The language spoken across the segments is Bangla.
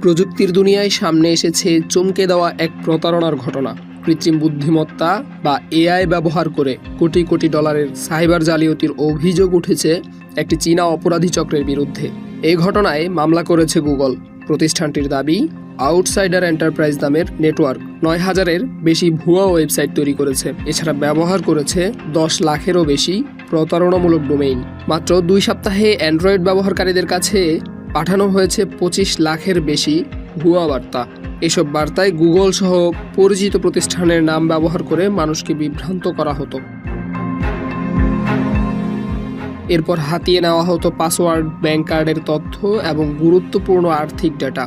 প্রযুক্তির দুনিয়ায় সামনে এসেছে চমকে দেওয়া এক প্রতারণার ঘটনা। কৃত্রিম বুদ্ধিমত্তা বা এআই ব্যবহার করে কোটি কোটি ডলারের সাইবার জালিয়াতির অভিযোগ উঠেছে একটি চীনা অপরাধী চক্রের বিরুদ্ধে। এই ঘটনায় মামলা করেছে গুগল। প্রতিষ্ঠানটির দাবি, আউটসাইডার এন্টারপ্রাইজ নামের নেটওয়ার্ক ৯,০০০-এর বেশি ভুয়া ওয়েবসাইট তৈরি করেছে। এছাড়া ব্যবহার করেছে ১০ লাখেরও বেশি প্রতারণামূলক ডোমেইন। মাত্র ২ সপ্তাহে অ্যান্ড্রয়েড ব্যবহারকারীদের কাছে পাঠানো হয়েছে ২৫ লাখের বেশি ভুয়া বার্তা। এসব বার্তায় গুগল সহ পরিচিত প্রতিষ্ঠানের নাম ব্যবহার করে মানুষকে বিভ্রান্ত করা হতো। এরপর হাতিয়ে নেওয়া হতো পাসওয়ার্ড, ব্যাংক কার্ডের তথ্য এবং গুরুত্বপূর্ণ আর্থিক ডেটা।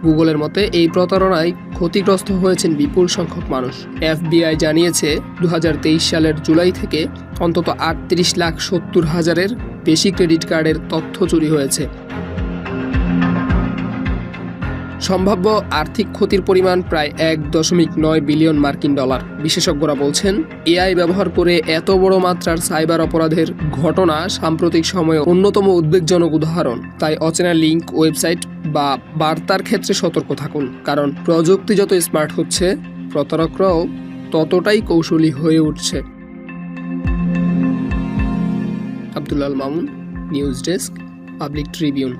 গুগলের মতে এই প্রতারণায় ক্ষতিগ্রস্ত হয়েছেন বিপুল সংখ্যক মানুষ। এফবিআই জানিয়েছে ২০২৩ সালের জুলাই থেকে অন্তত ৩৮,৭০,০০০-এর বেশি ক্রেডিট কার্ডের তথ্য চুরি হয়েছে। সম্ভাব্য আর্থিক ক্ষতির পরিমাণ প্রায় ১.৯ বিলিয়ন মার্কিন ডলার। বিশেষজ্ঞরা বলছেন, এআই ব্যবহার করে এত বড় মাত্রার সাইবার অপরাধের ঘটনা সাম্প্রতিক সময়ে অন্যতম উদ্বেগজনক উদাহরণ। তাই অচেনা লিঙ্ক, ওয়েবসাইট বা বার্তার ক্ষেত্রে সতর্ক থাকুন, কারণ প্রযুক্তি যত স্মার্ট হচ্ছে, প্রতারকরাও ততটাই কৌশলী হয়ে উঠছে। Abdul Al Mamun, news desk, Public Tribune.